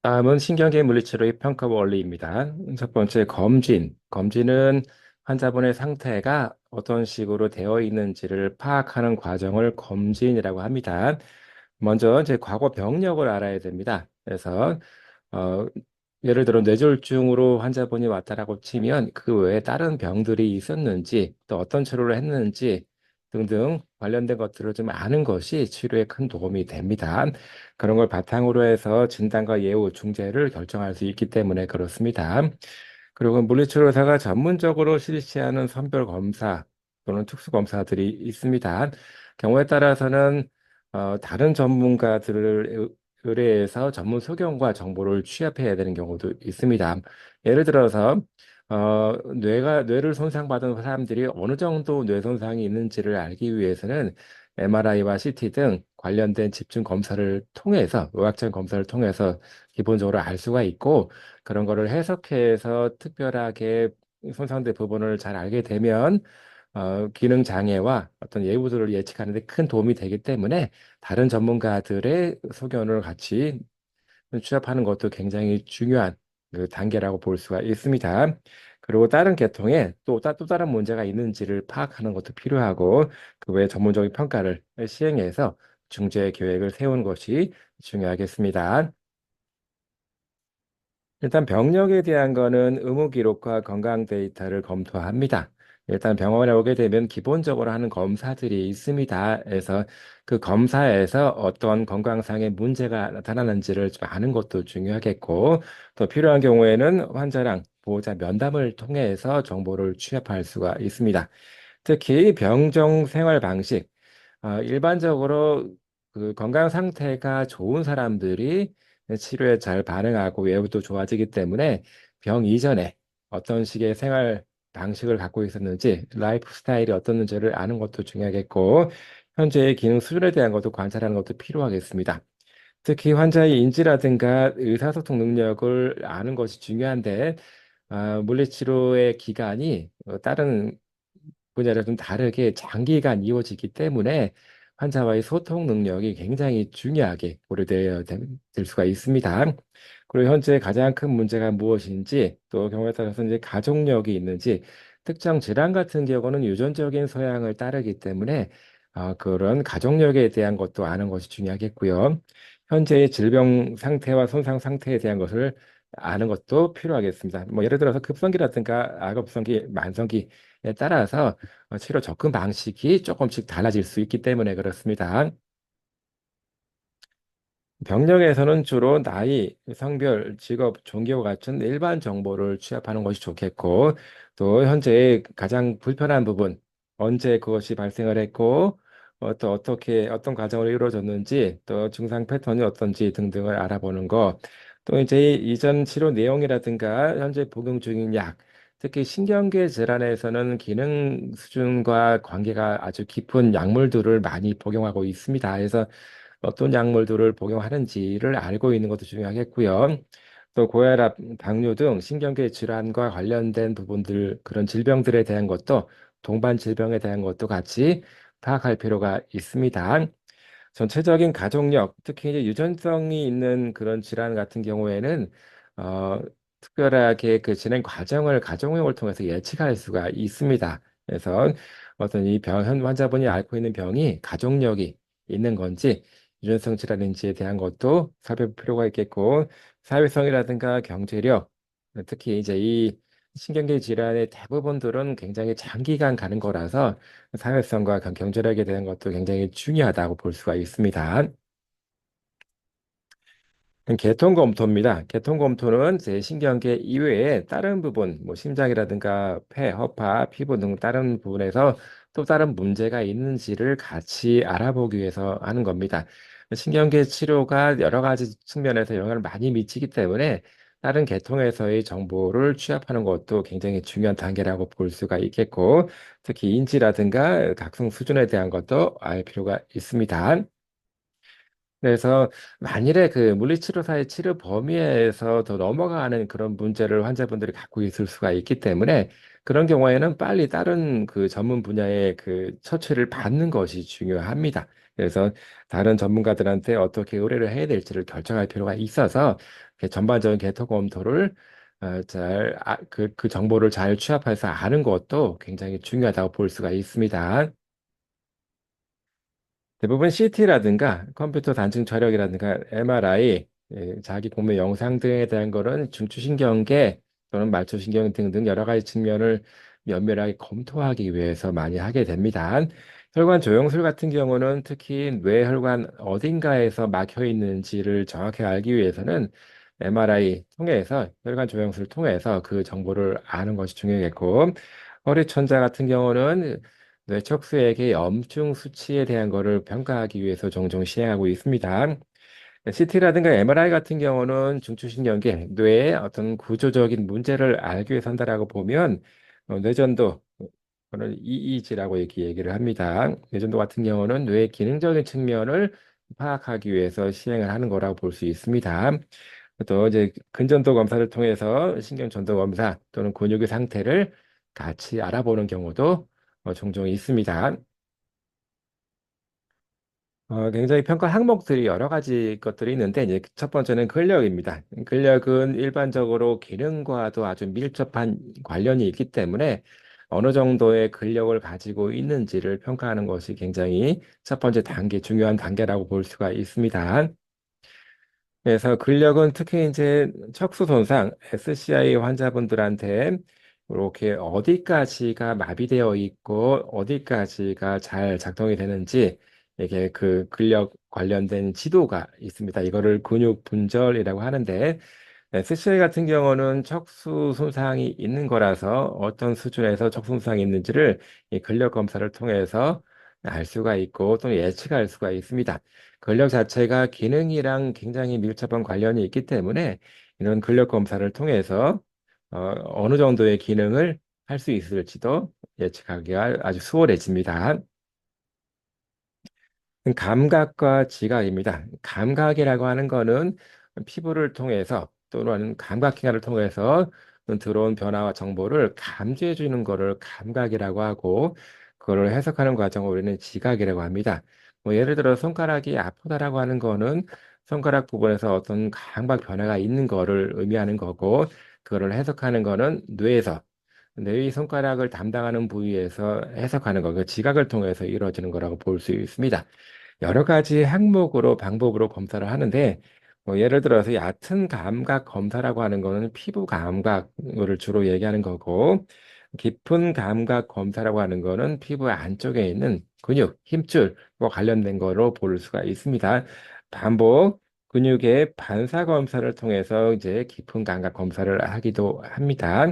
다음은 신경계 물리치료의 평가 원리입니다. 첫 번째, 검진. 검진은 환자분의 상태가 어떤 식으로 되어 있는지를 파악하는 과정을 검진이라고 합니다. 먼저 이제 과거 병력을 알아야 됩니다. 그래서 어, 예를 들어 뇌졸중으로 환자분이 왔다라고 치면 그 외에 다른 병들이 있었는지 또 어떤 치료를 했는지 등등 관련된 것들을 좀 아는 것이 치료에 큰 도움이 됩니다. 그런 걸 바탕으로 해서 진단과 예후, 중재를 결정할 수 있기 때문에 그렇습니다. 그리고 물리치료사가 전문적으로 실시하는 선별 검사 또는 특수 검사들이 있습니다. 경우에 따라서는 다른 전문가들을 의뢰해서 전문 소견과 정보를 취합해야 되는 경우도 있습니다. 예를 들어서 뇌를 손상받은 사람들이 어느 정도 뇌 손상이 있는지를 알기 위해서는 MRI와 CT 등 관련된 집중 검사를 통해서 의학적 검사를 통해서 기본적으로 알 수가 있고 그런 거를 해석해서 특별하게 손상된 부분을 잘 알게 되면 기능 장애와 어떤 예후들을 예측하는 데 큰 도움이 되기 때문에 다른 전문가들의 소견을 같이 취합하는 것도 굉장히 중요한 그 단계라고 볼 수가 있습니다. 그리고 다른 계통에 또 다른 문제가 있는지를 파악하는 것도 필요하고 그 외에 전문적인 평가를 시행해서 중재 계획을 세우는 것이 중요하겠습니다. 일단 병력에 대한 거는 의무 기록과 건강 데이터를 검토합니다. 일단 병원에 오게 되면 기본적으로 하는 검사들이 있습니다. 그래서 그 검사에서 어떤 건강상의 문제가 나타나는지를 좀 아는 것도 중요하겠고, 또 필요한 경우에는 환자랑 보호자 면담을 통해서 정보를 취합할 수가 있습니다. 특히 병정 생활 방식, 일반적으로 그 건강 상태가 좋은 사람들이 치료에 잘 반응하고 외부도 좋아지기 때문에 병 이전에 어떤 식의 생활 방식을 갖고 있었는지, 라이프 스타일이 어떻는지를 아는 것도 중요하겠고, 현재의 기능 수준에 대한 것도 관찰하는 것도 필요하겠습니다. 특히 환자의 인지라든가 의사소통 능력을 아는 것이 중요한데, 물리치료의 기간이 다른 분야를 좀 다르게 장기간 이어지기 때문에 환자와의 소통 능력이 굉장히 중요하게 고려되어야 될 수가 있습니다. 그리고 현재 가장 큰 문제가 무엇인지 또 경우에 따라서 이제 가족력이 있는지 특정 질환 같은 경우는 유전적인 소양을 따르기 때문에 그런 가족력에 대한 것도 아는 것이 중요하겠고요. 현재의 질병 상태와 손상 상태에 대한 것을 아는 것도 필요하겠습니다. 뭐 예를 들어서 급성기라든가 악업성기, 만성기에 따라서 치료 접근 방식이 조금씩 달라질 수 있기 때문에 그렇습니다. 병력에서는 주로 나이, 성별, 직업, 종교 같은 일반 정보를 취합하는 것이 좋겠고, 또 현재 가장 불편한 부분, 언제 그것이 발생을 했고, 또 어떻게, 어떤 과정으로 이루어졌는지, 또 증상 패턴이 어떤지 등등을 알아보는 것, 또 이제 이전 치료 내용이라든가 현재 복용 중인 약, 특히 신경계 질환에서는 기능 수준과 관계가 아주 깊은 약물들을 많이 복용하고 있습니다. 그래서 어떤 약물들을 복용하는지를 알고 있는 것도 중요하겠고요. 또 고혈압, 당뇨 등 신경계 질환과 관련된 부분들, 그런 질병들에 대한 것도 동반 질병에 대한 것도 같이 파악할 필요가 있습니다. 전체적인 가족력, 특히 이제 유전성이 있는 그런 질환 같은 경우에는 어, 특별하게 그 진행 과정을 가족력을 통해서 예측할 수가 있습니다. 그래서 어떤 이 병, 현 환자분이 앓고 있는 병이 가족력이 있는 건지 유전성 질환인지에 대한 것도 살펴볼 필요가 있겠고 사회성이라든가 경제력, 특히 이제 이 신경계 질환의 대부분들은 굉장히 장기간 가는 거라서 사회성과 경제력에 대한 것도 굉장히 중요하다고 볼 수가 있습니다. 개통검토입니다. 개통검토는 제 신경계 이외에 다른 부분, 뭐 심장이라든가 폐, 허파, 피부 등 다른 부분에서 또 다른 문제가 있는지를 같이 알아보기 위해서 하는 겁니다. 신경계 치료가 여러 가지 측면에서 영향을 많이 미치기 때문에 다른 계통에서의 정보를 취합하는 것도 굉장히 중요한 단계라고 볼 수가 있겠고, 특히 인지라든가 각성 수준에 대한 것도 알 필요가 있습니다. 그래서 만일에 그 물리치료사의 치료 범위에서 더 넘어가는 그런 문제를 환자분들이 갖고 있을 수가 있기 때문에 그런 경우에는 빨리 다른 그 전문 분야의 그 처치를 받는 것이 중요합니다. 그래서 다른 전문가들한테 어떻게 의뢰를 해야 될지를 결정할 필요가 있어서 이렇게 전반적인 개토 검토를 그 정보를 잘 취합해서 아는 것도 굉장히 중요하다고 볼 수가 있습니다. 대부분 CT라든가 컴퓨터 단층 촬영이라든가 MRI, 자기 공매 영상 등에 대한 거는 중추신경계 또는 말초신경 등등 여러 가지 측면을 면밀하게 검토하기 위해서 많이 하게 됩니다. 혈관 조영술 같은 경우는 특히 뇌혈관 어딘가에서 막혀 있는지를 정확히 알기 위해서는 MRI 통해서 혈관 조영술을 통해서 그 정보를 아는 것이 중요하겠고, 허리천자 같은 경우는 뇌척수액의 염증 수치에 대한 거를 평가하기 위해서 종종 시행하고 있습니다. CT라든가 MRI 같은 경우는 중추신경계, 뇌의 어떤 구조적인 문제를 알기 위해서 한다라고 보면 뇌전도, 그는 EEG라고 이렇게 얘기를 합니다. 뇌전도 같은 경우는 뇌의 기능적인 측면을 파악하기 위해서 시행을 하는 거라고 볼 수 있습니다. 또 이제 근전도 검사를 통해서 신경전도 검사 또는 근육의 상태를 같이 알아보는 경우도 종종 있습니다. 굉장히 평가 항목들이 여러 가지 것들이 있는데, 이제 첫 번째는 근력입니다. 근력은 일반적으로 기능과도 아주 밀접한 관련이 있기 때문에 어느 정도의 근력을 가지고 있는지를 평가하는 것이 굉장히 첫 번째 단계, 중요한 단계라고 볼 수가 있습니다. 그래서 근력은 특히 이제 척수 손상, SCI 환자분들한테 이렇게 어디까지가 마비되어 있고 어디까지가 잘 작동이 되는지 이게 그 근력 관련된 지도가 있습니다. 이거를 근육 분절이라고 하는데 SCI 같은 경우는 척수 손상이 있는 거라서 어떤 수준에서 척수 손상이 있는지를 이 근력 검사를 통해서 알 수가 있고 또 예측할 수가 있습니다. 근력 자체가 기능이랑 굉장히 밀접한 관련이 있기 때문에 이런 근력 검사를 통해서 어느 정도의 기능을 할 수 있을지도 예측하기가 아주 수월해집니다. 감각과 지각입니다. 감각이라고 하는 거는 피부를 통해서 또는 감각기관을 통해서 들어온 변화와 정보를 감지해 주는 거를 감각이라고 하고 그걸 해석하는 과정을 우리는 지각이라고 합니다. 뭐 예를 들어 손가락이 아프다라고 하는 거는 손가락 부분에서 어떤 감각 변화가 있는 거를 의미하는 거고 그거를 해석하는 거는 뇌에서 뇌의 손가락을 담당하는 부위에서 해석하는 거, 그 지각을 통해서 이루어지는 거라고 볼 수 있습니다. 여러 가지 항목으로 방법으로 검사를 하는데 예를 들어서 얕은 감각 검사라고 하는 거는 피부 감각을 주로 얘기하는 거고 깊은 감각 검사라고 하는 거는 피부 안쪽에 있는 근육, 힘줄과 관련된 거로 볼 수가 있습니다. 반복 근육의 반사 검사를 통해서 이제 깊은 감각 검사를 하기도 합니다.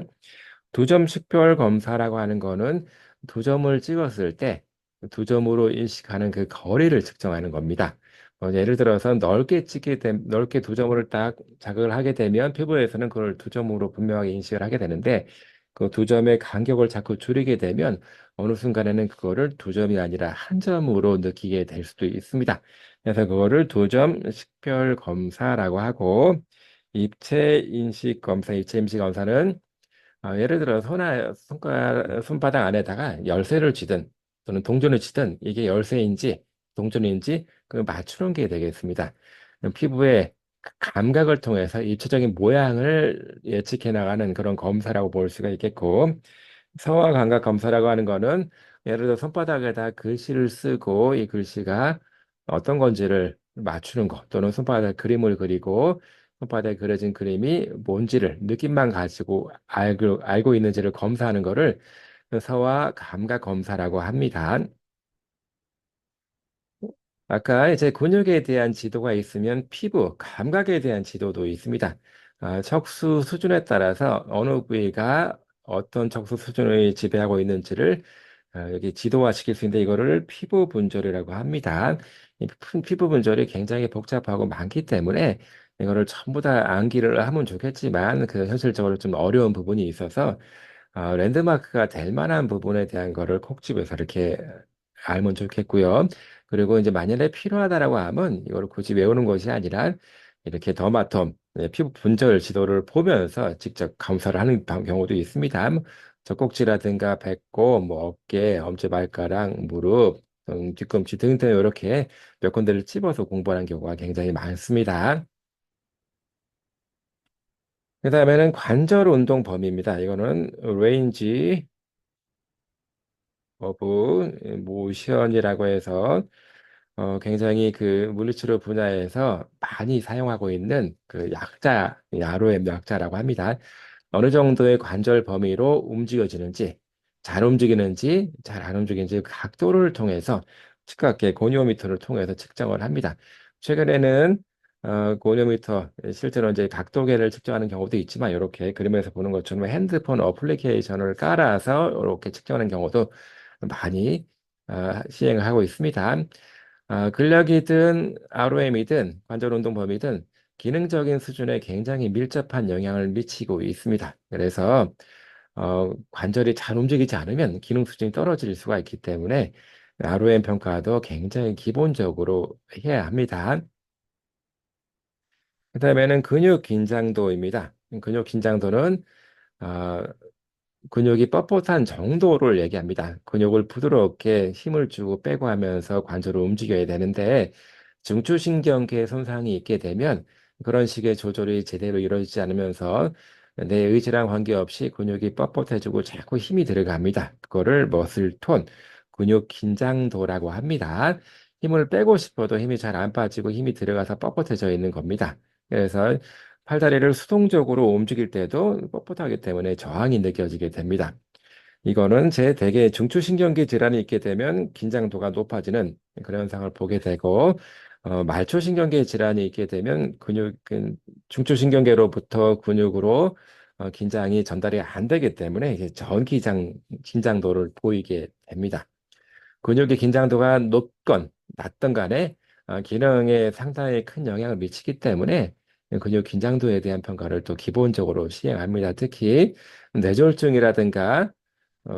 두 점 식별 검사라고 하는 거는 두 점을 찍었을 때 두 점으로 인식하는 그 거리를 측정하는 겁니다. 예를 들어서 넓게 두 점을 딱 자극을 하게 되면 피부에서는 그걸 두 점으로 분명하게 인식을 하게 되는데 그 두 점의 간격을 자꾸 줄이게 되면 어느 순간에는 그거를 두 점이 아니라 한 점으로 느끼게 될 수도 있습니다. 그래서 그거를 두 점 식별 검사라고 하고 입체 인식 검사는 예를 들어 손바닥 안에다가 열쇠를 쥐든 또는 동전을 쥐든 이게 열쇠인지 동전인지 그 맞추는 게 되겠습니다. 피부의 감각을 통해서 입체적인 모양을 예측해 나가는 그런 검사라고 볼 수가 있겠고 서화 감각 검사라고 하는 거는 예를 들어 손바닥에다 글씨를 쓰고 이 글씨가 어떤 건지를 맞추는 것 또는 손바닥에 그림을 그리고 손바닥에 그려진 그림이 뭔지를 느낌만 가지고 알고 있는지를 검사하는 거를 서화 감각 검사라고 합니다. 아까 이제 근육에 대한 지도가 있으면 피부, 감각에 대한 지도도 있습니다. 척수 수준에 따라서 어느 부위가 어떤 척수 수준을 지배하고 있는지를 여기 지도화시킬 수 있는데 이거를 피부 분절이라고 합니다. 이 피부 분절이 굉장히 복잡하고 많기 때문에 이거를 전부 다 암기를 하면 좋겠지만 그 현실적으로 좀 어려운 부분이 있어서 랜드마크가 될 만한 부분에 대한 거를 콕 집어서 이렇게 알면 좋겠고요. 그리고 이제 만약에 필요하다라고 하면 이걸 굳이 외우는 것이 아니라 이렇게 더마톰, 피부 분절 지도를 보면서 직접 검사를 하는 경우도 있습니다. 젖꼭지라든가 배꼽, 뭐 어깨, 엄지발가락, 무릎, 뒤꿈치 등등 이렇게 몇 군데를 찝어서 공부하는 경우가 굉장히 많습니다. 그 다음에는 관절 운동 범위입니다. 이거는 range of motion이라고 해서 굉장히 그 물리치료 분야에서 많이 사용하고 있는 그 약자, ROM 약자라고 합니다. 어느 정도의 관절 범위로 움직여지는지, 잘 움직이는지, 잘 안 움직이는지 그 각도를 통해서 측각계 고니오미터를 통해서 측정을 합니다. 최근에는 고니오미터, 실제로 이제 각도계를 측정하는 경우도 있지만 이렇게 그림에서 보는 것처럼 핸드폰 어플리케이션을 깔아서 이렇게 측정하는 경우도 많이 시행을 하고 있습니다. 근력이든 ROM이든 관절 운동 범위든 기능적인 수준에 굉장히 밀접한 영향을 미치고 있습니다. 그래서 관절이 잘 움직이지 않으면 기능 수준이 떨어질 수가 있기 때문에 ROM 평가도 굉장히 기본적으로 해야 합니다. 그다음에는 근육 긴장도입니다. 근육 긴장도는 어, 근육이 뻣뻣한 정도를 얘기합니다. 근육을 부드럽게 힘을 주고 빼고 하면서 관절을 움직여야 되는데 중추신경계 손상이 있게 되면 그런 식의 조절이 제대로 이루어지지 않으면서 내 의지랑 관계없이 근육이 뻣뻣해지고 자꾸 힘이 들어갑니다. 그거를 머슬톤, 근육 긴장도라고 합니다. 힘을 빼고 싶어도 힘이 잘 안 빠지고 힘이 들어가서 뻣뻣해져 있는 겁니다. 그래서 팔다리를 수동적으로 움직일 때도 뻣뻣하기 때문에 저항이 느껴지게 됩니다. 이거는 제 대개 중추신경계 질환이 있게 되면 긴장도가 높아지는 그런 현상을 보게 되고 말초신경계 질환이 있게 되면 중추신경계로부터 근육으로 긴장이 전달이 안 되기 때문에 이제 긴장도를 보이게 됩니다. 근육의 긴장도가 높건 낮든 간에 기능에 상당히 큰 영향을 미치기 때문에 근육 긴장도에 대한 평가를 또 기본적으로 시행합니다. 특히 뇌졸중이라든가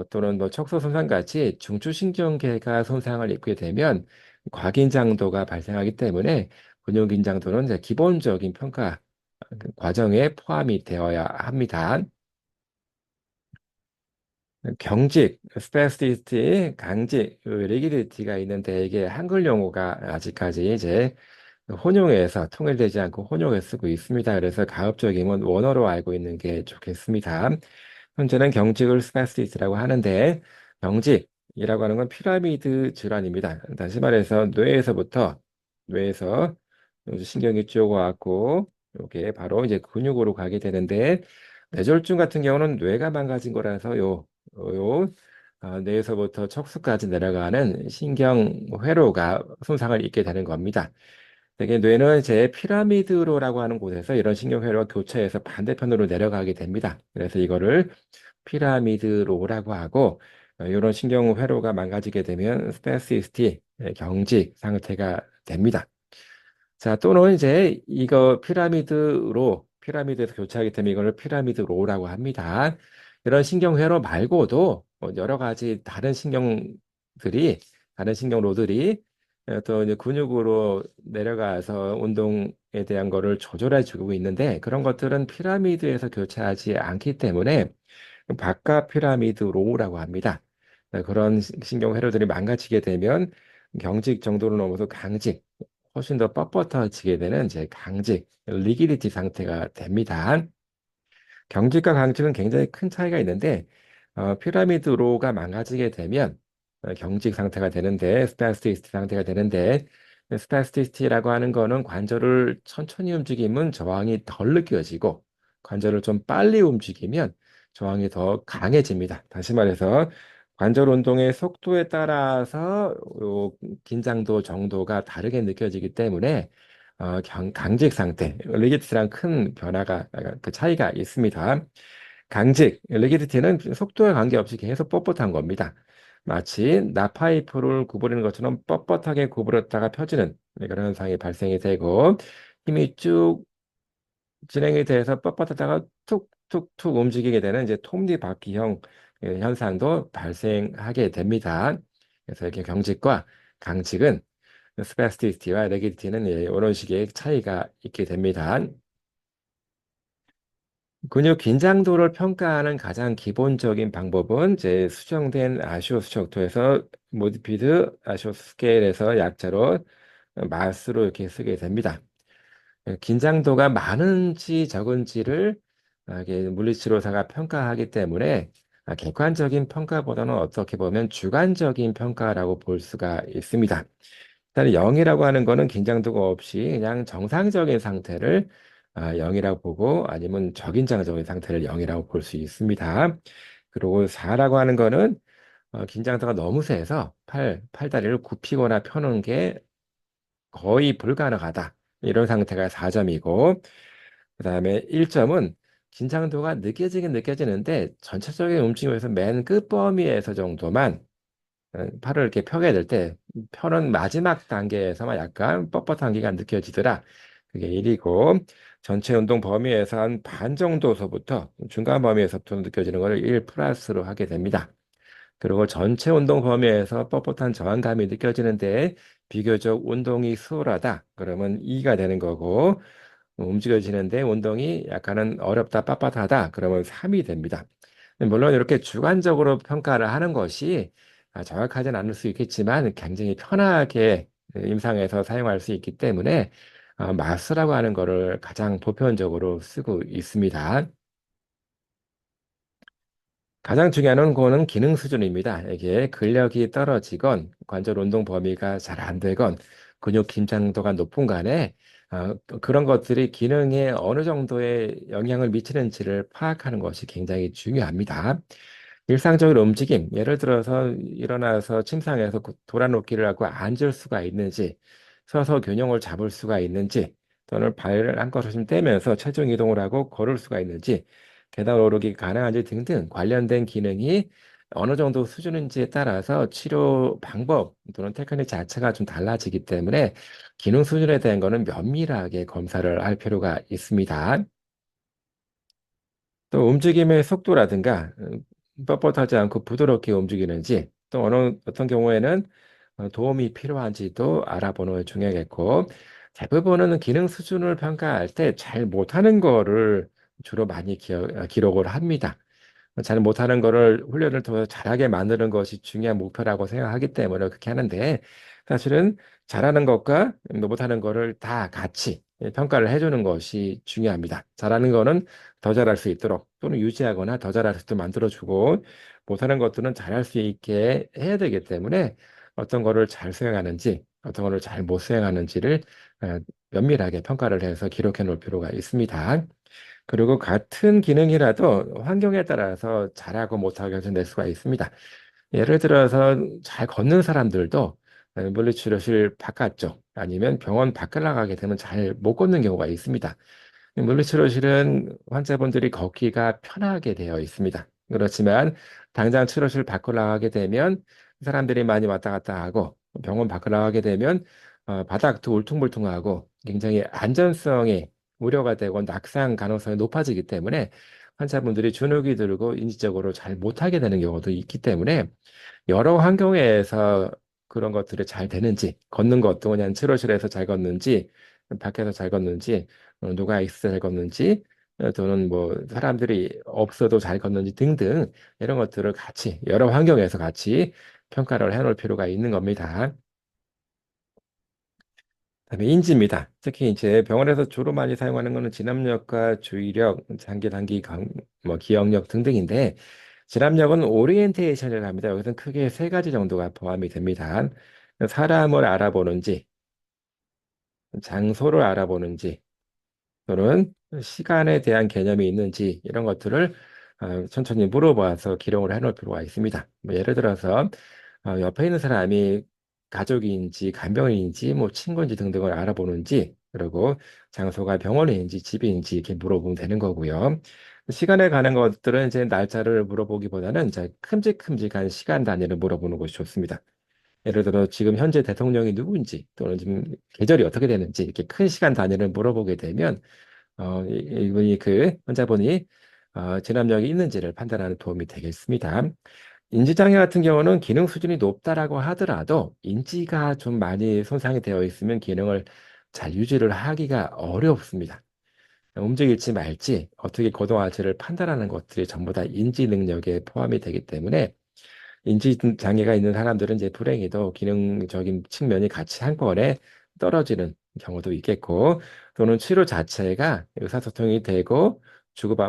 또는 뭐 척수 손상 같이 중추신경계가 손상을 입게 되면 과긴장도가 발생하기 때문에 근육 긴장도는 이제 기본적인 평가 과정에 포함이 되어야 합니다. 경직, 스페시티, 강직, 리기디티가 있는데 이게 한글 용어가 아직까지 이제 혼용해서 통일되지 않고 혼용해 쓰고 있습니다. 그래서 가급적이면 원어로 알고 있는 게 좋겠습니다. 현재는 경직을 스파스티스라고 하는데 경직이라고 하는 건 피라미드 질환입니다. 다시 말해서 뇌에서 신경이 쭉 와갖고 이게 바로 이제 근육으로 가게 되는데 뇌졸중 같은 경우는 뇌가 망가진 거라서 뇌에서부터 척수까지 내려가는 신경 회로가 손상을 입게 되는 겁니다. 되게 뇌는 제 피라미드로라고 하는 곳에서 이런 신경회로가 교차해서 반대편으로 내려가게 됩니다. 그래서 이거를 피라미드로라고 하고 이런 신경회로가 망가지게 되면 스페시스티, 경직 상태가 됩니다. 자, 또는 이제 이거 피라미드에서 교차하기 때문에 이걸 피라미드로라고 합니다. 이런 신경회로 말고도 여러 가지 다른 신경로들이 또 이제 근육으로 내려가서 운동에 대한 거를 조절해 주고 있는데 그런 것들은 피라미드에서 교차하지 않기 때문에 바깥 피라미드로라고 합니다. 그런 신경회로들이 망가지게 되면 경직 정도를 넘어서 강직, 훨씬 더 뻣뻣해지게 되는 이제 강직, 리기디티 상태가 됩니다. 경직과 강직은 굉장히 큰 차이가 있는데 피라미드로가 망가지게 되면 경직 상태가 되는데 스파스티시티 상태가 되는데 스파스티시티라고 하는 거는 관절을 천천히 움직이면 저항이 덜 느껴지고 관절을 좀 빨리 움직이면 저항이 더 강해집니다. 다시 말해서 관절 운동의 속도에 따라서 요 긴장도 정도가 다르게 느껴지기 때문에 강직 상태, 리기디티랑 큰 변화가 그 차이가 있습니다. 강직, 리기디티는 속도에 관계없이 계속 뻣뻣한 겁니다. 마치 나파이프를 구부리는 것처럼 뻣뻣하게 구부렸다가 펴지는 그런 현상이 발생이 되고 힘이 쭉 진행이 돼서 뻣뻣하다가 툭툭툭 움직이게 되는 이제 톱니바퀴형 현상도 발생하게 됩니다. 그래서 이렇게 경직과 강직은 스파스티시티와 레기디티는 이런 식의 차이가 있게 됩니다. 근육 긴장도를 평가하는 가장 기본적인 방법은 이제 수정된 아시오 수척도에서 모디피드 아시오 스케일에서 약자로 마스로 이렇게 쓰게 됩니다. 긴장도가 많은지 적은지를 이게 물리치료사가 평가하기 때문에 객관적인 평가보다는 어떻게 보면 주관적인 평가라고 볼 수가 있습니다. 일단 0이라고 하는 거는 긴장도가 없이 그냥 정상적인 상태를 0이라고 보고 아니면 저긴장적인 상태를 0이라고 볼 수 있습니다. 그리고 4라고 하는 거는 긴장도가 너무 세서 팔다리를 굽히거나 펴는 게 거의 불가능하다. 이런 상태가 4점이고, 그 다음에 1점은 긴장도가 느껴지긴 느껴지는데 전체적인 움직임에서 맨 끝범위에서 정도만 팔을 이렇게 펴게 될 때 펴는 마지막 단계에서만 약간 뻣뻣한 기가 느껴지더라. 그게 1이고 전체 운동 범위에서 한 반 정도서부터 중간 범위에서부터 느껴지는 것을 1 플러스로 하게 됩니다. 그리고 전체 운동 범위에서 뻣뻣한 저항감이 느껴지는데 비교적 운동이 수월하다. 그러면 2가 되는 거고 움직여지는데 운동이 약간은 어렵다, 빳빳하다. 그러면 3이 됩니다. 물론 이렇게 주관적으로 평가를 하는 것이 정확하진 않을 수 있겠지만 굉장히 편하게 임상에서 사용할 수 있기 때문에 마스라고 하는 거를 가장 보편적으로 쓰고 있습니다. 가장 중요한 거는 기능 수준입니다. 이게 근력이 떨어지건 관절 운동 범위가 잘 안 되건 근육 긴장도가 높은 간에 그런 것들이 기능에 어느 정도의 영향을 미치는지를 파악하는 것이 굉장히 중요합니다. 일상적인 움직임, 예를 들어서 일어나서 침상에서 돌아눕기를 하고 앉을 수가 있는지, 서서 균형을 잡을 수가 있는지, 또는 발을 한 걸음씩 떼면서 체중 이동을 하고 걸을 수가 있는지, 계단 오르기 가능한지 등등 관련된 기능이 어느 정도 수준인지에 따라서 치료 방법 또는 테크닉 자체가 좀 달라지기 때문에 기능 수준에 대한 거는 면밀하게 검사를 할 필요가 있습니다. 또 움직임의 속도라든가 뻣뻣하지 않고 부드럽게 움직이는지 또 어떤 경우에는 도움이 필요한지도 알아보는 게 중요하겠고 대부분은 기능 수준을 평가할 때 잘 못하는 거를 주로 많이 기록을 합니다. 잘 못하는 거를 훈련을 통해서 잘하게 만드는 것이 중요한 목표라고 생각하기 때문에 그렇게 하는데 사실은 잘하는 것과 못하는 거를 다 같이 평가를 해주는 것이 중요합니다. 잘하는 거는 더 잘할 수 있도록 또는 유지하거나 더 잘할 수 있도록 만들어주고 못하는 것들은 잘할 수 있게 해야 되기 때문에 어떤 거를 잘 수행하는지 어떤 거를 잘 못 수행하는지를 어, 면밀하게 평가를 해서 기록해 놓을 필요가 있습니다. 그리고 같은 기능이라도 환경에 따라서 잘하고 못하고 결정될 수가 있습니다. 예를 들어서 잘 걷는 사람들도 물리치료실 바깥쪽 아니면 병원 밖을 나가게 되면 잘 못 걷는 경우가 있습니다. 물리치료실은 환자분들이 걷기가 편하게 되어 있습니다. 그렇지만 당장 치료실 밖으로 나가게 되면 사람들이 많이 왔다 갔다 하고 병원 밖으로 나가게 되면 바닥도 울퉁불퉁하고 굉장히 안전성이 우려가 되고 낙상 가능성이 높아지기 때문에 환자분들이 주눅이 들고 인지적으로 잘 못하게 되는 경우도 있기 때문에 여러 환경에서 그런 것들이 잘 되는지, 걷는 것도 그냥 치료실에서 잘 걷는지, 밖에서 잘 걷는지, 누가 있어서 잘 걷는지, 또는 뭐 사람들이 없어도 잘 걷는지 등등 이런 것들을 같이 여러 환경에서 같이 평가를 해놓을 필요가 있는 겁니다. 그다음에 인지입니다. 특히 이제 병원에서 주로 많이 사용하는 것은 진압력과 주의력, 장기, 단기, 뭐 기억력 등등인데 진압력은 오리엔테이션이라고 합니다. 여기서는 크게 세 가지 정도가 포함이 됩니다. 사람을 알아보는지, 장소를 알아보는지, 또는 시간에 대한 개념이 있는지 이런 것들을 천천히 물어봐서 기록을 해놓을 필요가 있습니다. 뭐 예를 들어서 옆에 있는 사람이 가족인지 간병인인지 뭐 친구인지 등등을 알아보는지 그리고 장소가 병원인지 집인지 이렇게 물어보면 되는 거고요. 시간에 관한 것들은 이제 날짜를 물어보기보다는 이제 큼직큼직한 시간 단위를 물어보는 것이 좋습니다. 예를 들어 지금 현재 대통령이 누구인지 또는 지금 계절이 어떻게 되는지 이렇게 큰 시간 단위를 물어보게 되면 이분이 그 환자분이 진압력이 있는지를 판단하는 도움이 되겠습니다. 인지장애 같은 경우는 기능 수준이 높다라고 하더라도 인지가 좀 많이 손상이 되어 있으면 기능을 잘 유지를 하기가 어렵습니다. 움직일지 말지, 어떻게 거동할지를 판단하는 것들이 전부 다 인지 능력에 포함이 되기 때문에 인지 장애가 있는 사람들은 이제 불행히도 기능적인 측면이 같이 한꺼번에 떨어지는 경우도 있겠고, 또는 치료 자체가 의사소통이 되고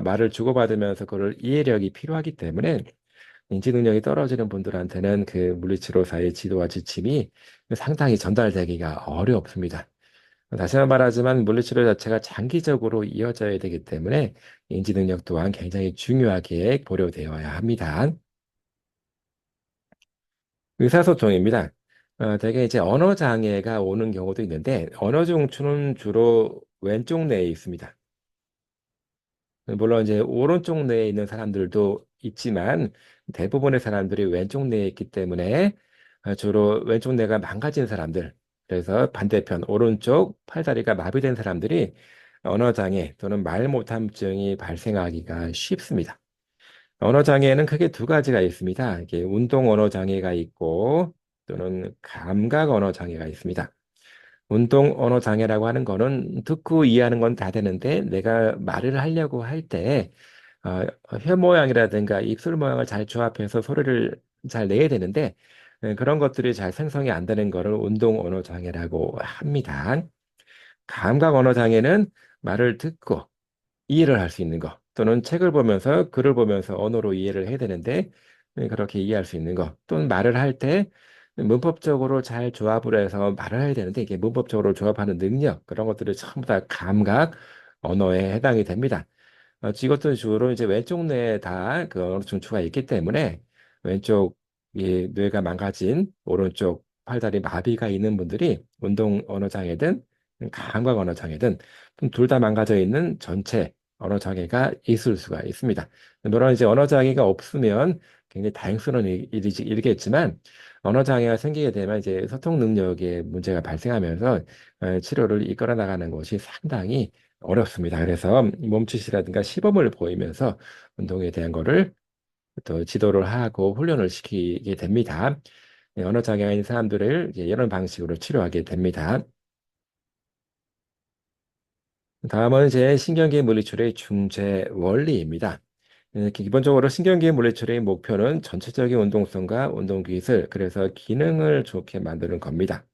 말을 주고받으면서 그걸 이해력이 필요하기 때문에 인지 능력이 떨어지는 분들한테는 그 물리치료사의 지도와 지침이 상당히 전달되기가 어렵습니다. 다시 한번 말하지만 물리치료 자체가 장기적으로 이어져야 되기 때문에 인지 능력 또한 굉장히 중요하게 고려되어야 합니다. 의사소통입니다. 대개 이제 언어 장애가 오는 경우도 있는데 언어 중추는 주로 왼쪽 뇌에 있습니다. 물론 이제 오른쪽 뇌에 있는 사람들도 있지만 대부분의 사람들이 왼쪽 뇌에 있기 때문에 주로 왼쪽 뇌가 망가진 사람들, 그래서 반대편 오른쪽 팔다리가 마비된 사람들이 언어 장애 또는 말 못함증이 발생하기가 쉽습니다. 언어 장애에는 크게 두 가지가 있습니다. 이게 운동 언어 장애가 있고 또는 감각 언어 장애가 있습니다. 운동 언어 장애라고 하는 거는 듣고 이해하는 건 다 되는데 내가 말을 하려고 할 때 혀 모양이라든가 입술 모양을 잘 조합해서 소리를 잘 내야 되는데 그런 것들이 잘 생성이 안 되는 거를 운동 언어 장애라고 합니다. 감각 언어 장애는 말을 듣고 이해를 할 수 있는 거 또는 책을 보면서 글을 보면서 언어로 이해를 해야 되는데 그렇게 이해할 수 있는 거 또는 말을 할 때 문법적으로 잘 조합을 해서 말을 해야 되는데 이게 문법적으로 조합하는 능력 그런 것들이 전부 다 감각 언어에 해당이 됩니다. 이것도 주로 이제 왼쪽 뇌에 다 그 언어 중추가 있기 때문에 왼쪽 이 뇌가 망가진 오른쪽 팔다리 마비가 있는 분들이 운동 언어 장애든 감각 언어 장애든 둘 다 망가져 있는 전체 언어 장애가 있을 수가 있습니다. 물론 이제 언어 장애가 없으면 굉장히 다행스러운 일이겠지만 언어 장애가 생기게 되면 이제 소통 능력에 문제가 발생하면서 치료를 이끌어 나가는 것이 상당히 어렵습니다. 그래서 몸짓이라든가 시범을 보이면서 운동에 대한 거를 또 지도를 하고 훈련을 시키게 됩니다. 언어 장애가 있는 사람들을 이제 이런 방식으로 치료하게 됩니다. 다음은 이제 신경계 물리치료의 중재 원리입니다. 기본적으로 신경계 물리치료의 목표는 전체적인 운동성과 운동 기술, 그래서 기능을 좋게 만드는 겁니다.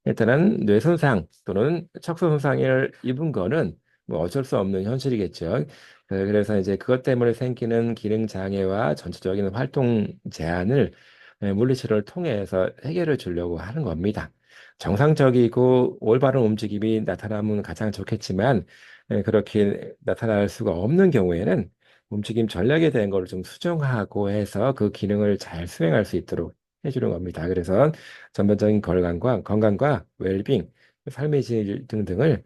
일단은 뇌 손상 또는 척수 손상을 입은 거는 뭐 어쩔 수 없는 현실이겠죠. 그래서 이제 그것 때문에 생기는 기능 장애와 전체적인 활동 제한을 물리치료를 통해서 해결해 주려고 하는 겁니다. 정상적이고 올바른 움직임이 나타나면 가장 좋겠지만 그렇게 나타날 수가 없는 경우에는 움직임 전략에 대한 걸 좀 수정하고 해서 그 기능을 잘 수행할 수 있도록 해주는 겁니다. 그래서 전반적인 건강과 웰빙, 삶의 질 등등을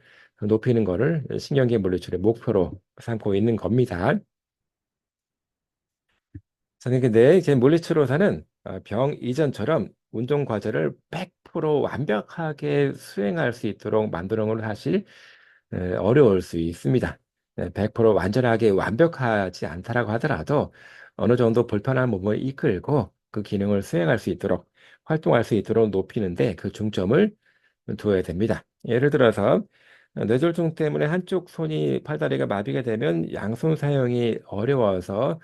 높이는 것을 신경계 물리치료의 목표로 삼고 있는 겁니다. 근데 이제 물리치료사는 병 이전처럼 운동 과제를 100% 완벽하게 수행할 수 있도록 만드는 걸 사실 어려울 수 있습니다. 100% 완전하게 완벽하지 않다라고 하더라도 어느 정도 불편한 몸을 이끌고 그 기능을 수행할 수 있도록 활동할 수 있도록 높이는데 그 중점을 두어야 됩니다. 예를 들어서 뇌졸중 때문에 한쪽 손이 팔다리가 마비가 되면 양손 사용이 어려워서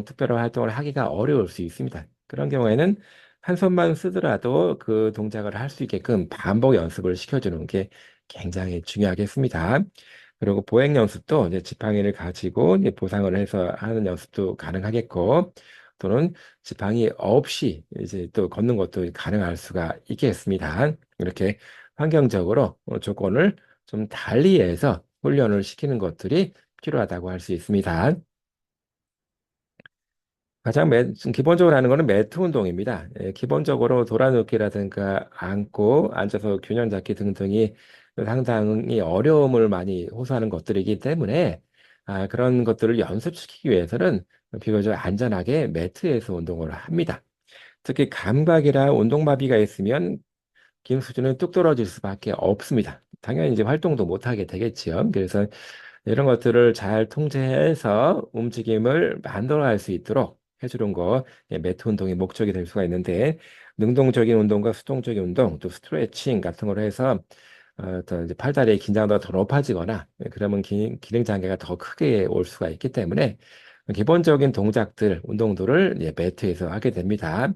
특별한 활동을 하기가 어려울 수 있습니다. 그런 경우에는 한 손만 쓰더라도 그 동작을 할 수 있게끔 반복 연습을 시켜주는 게 굉장히 중요하겠습니다. 그리고 보행 연습도 이제 지팡이를 가지고 이제 보상을 해서 하는 연습도 가능하겠고, 또는 지팡이 없이 이제 또 걷는 것도 가능할 수가 있겠습니다. 이렇게 환경적으로 조건을 좀 달리해서 훈련을 시키는 것들이 필요하다고 할 수 있습니다. 좀 기본적으로 하는 거는 매트 운동입니다. 기본적으로 돌아눕기라든가 앉고 앉아서 균형 잡기 등등이 상당히 어려움을 많이 호소하는 것들이기 때문에 그런 것들을 연습시키기 위해서는 비교적 안전하게 매트에서 운동을 합니다. 특히 감각이나 운동마비가 있으면 기능 수준은 뚝 떨어질 수밖에 없습니다. 당연히 이제 활동도 못하게 되겠지요. 그래서 이런 것들을 잘 통제해서 움직임을 만들어갈 수 있도록 해주는 거, 매트 운동의 목적이 될 수가 있는데, 능동적인 운동과 수동적인 운동, 또 스트레칭 같은 걸 해서 어떤 이제 팔다리의 긴장도가 더 높아지거나 그러면 기능 장애가 더 크게 올 수가 있기 때문에 기본적인 동작들, 운동들을 이제 매트에서 하게 됩니다.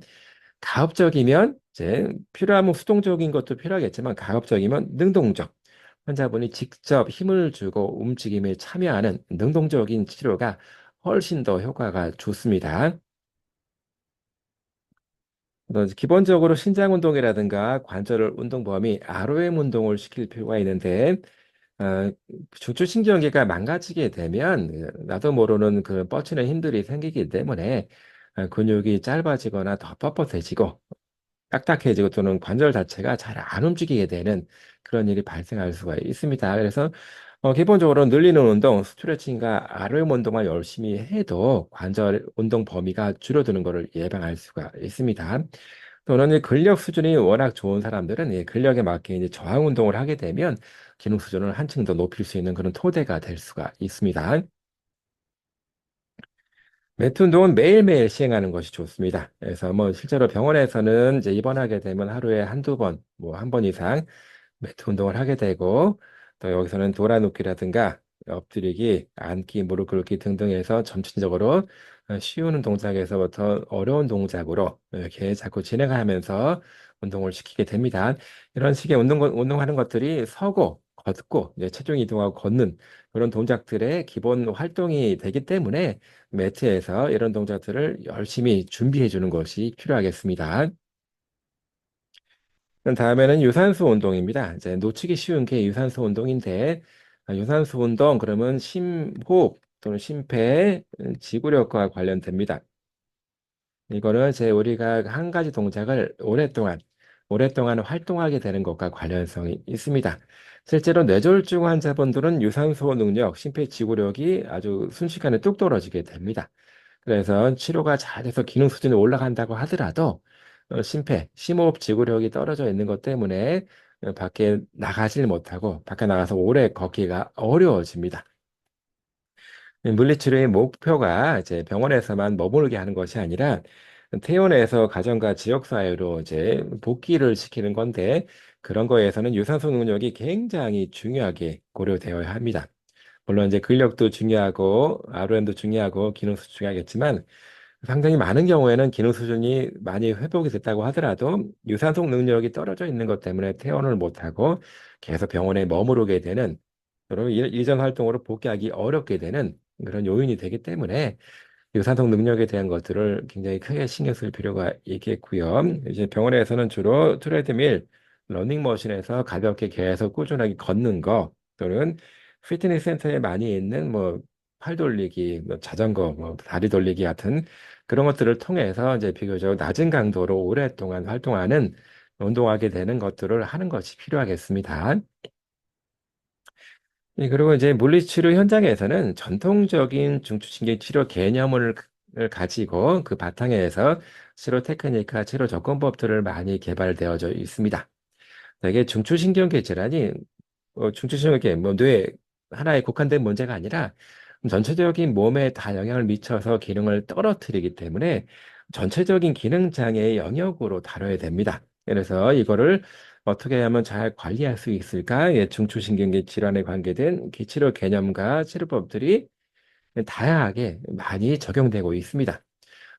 가급적이면 이제 필요하면 수동적인 것도 필요하겠지만 가급적이면 능동적. 환자분이 직접 힘을 주고 움직임에 참여하는 능동적인 치료가 훨씬 더 효과가 좋습니다. 기본적으로 신장 운동이라든가 관절 운동 범위, ROM 운동을 시킬 필요가 있는데 어, 중추신경계가 망가지게 되면 나도 모르는 그 뻗치는 힘들이 생기기 때문에 근육이 짧아지거나 더 뻣뻣해지고 딱딱해지고 또는 관절 자체가 잘 안 움직이게 되는 그런 일이 발생할 수가 있습니다. 그래서 기본적으로 늘리는 운동, 스트레칭과 아르m 운동만 열심히 해도 관절 운동 범위가 줄어드는 것을 예방할 수가 있습니다. 또는 이 근력 수준이 워낙 좋은 사람들은 이 근력에 맞게 이제 저항 운동을 하게 되면 기능 수준을 한층 더 높일 수 있는 그런 토대가 될 수가 있습니다. 매트 운동은 매일매일 시행하는 것이 좋습니다. 그래서 뭐 실제로 병원에서는 이제 입원하게 되면 하루에 한두 번, 뭐 한 번 이상 매트 운동을 하게 되고 또 여기서는 돌아눕기라든가 엎드리기, 앉기, 무릎 꿇기 등등 해서 점진적으로 쉬운 동작에서부터 어려운 동작으로 이렇게 자꾸 진행하면서 운동을 시키게 됩니다. 이런 식의 운동하는 것들이 서고 걷고 이제 체중 이동하고 걷는 그런 동작들의 기본 활동이 되기 때문에 매트에서 이런 동작들을 열심히 준비해 주는 것이 필요하겠습니다. 그럼 다음에는 유산소 운동입니다. 이제 놓치기 쉬운 게 유산소 운동인데, 유산소 운동 그러면 심호흡 또는 심폐, 지구력과 관련됩니다. 이거는 제 우리가 한 가지 동작을 오랫동안 활동하게 되는 것과 관련성이 있습니다. 실제로 뇌졸중 환자분들은 유산소 능력, 심폐지구력이 아주 순식간에 뚝 떨어지게 됩니다. 그래서 치료가 잘 돼서 기능 수준이 올라간다고 하더라도 심호흡 지구력이 떨어져 있는 것 때문에 밖에 나가질 못하고 밖에 나가서 오래 걷기가 어려워집니다. 물리치료의 목표가 이제 병원에서만 머무르게 하는 것이 아니라 퇴원해서 가정과 지역사회로 이제 복귀를 시키는 건데 그런 거에서는 유산소 능력이 굉장히 중요하게 고려되어야 합니다. 물론 이제 근력도 중요하고 ROM도 중요하고 기능도 중요하겠지만 상당히 많은 경우에는 기능 수준이 많이 회복이 됐다고 하더라도 유산소 능력이 떨어져 있는 것 때문에 퇴원을 못하고 계속 병원에 머무르게 되는 그리고 일전 활동으로 복귀하기 어렵게 되는 그런 요인이 되기 때문에 유산소 능력에 대한 것들을 굉장히 크게 신경 쓸 필요가 있겠고요. 이제 병원에서는 주로 트레드밀, 러닝머신에서 가볍게 계속 꾸준하게 걷는 거 또는 피트니스 센터에 많이 있는 뭐 팔 돌리기, 뭐 자전거, 뭐 다리 돌리기 같은 그런 것들을 통해서 이제 비교적 낮은 강도로 오랫동안 활동하는 운동하게 되는 것들을 하는 것이 필요하겠습니다. 그리고 이제 물리치료 현장에서는 전통적인 중추신경 치료 개념을 가지고 그 바탕에서 치료 테크닉과 치료 접근법들을 많이 개발되어져 있습니다. 이게 중추신경계 질환이 중추신경계 뭐뇌 하나에 국한된 문제가 아니라 전체적인 몸에 다 영향을 미쳐서 기능을 떨어뜨리기 때문에 전체적인 기능 장애의 영역으로 다뤄야 됩니다. 그래서 이거를 어떻게 하면 잘 관리할 수 있을까? 예, 중추신경계 질환에 관계된 치료 개념과 치료법들이 다양하게 많이 적용되고 있습니다.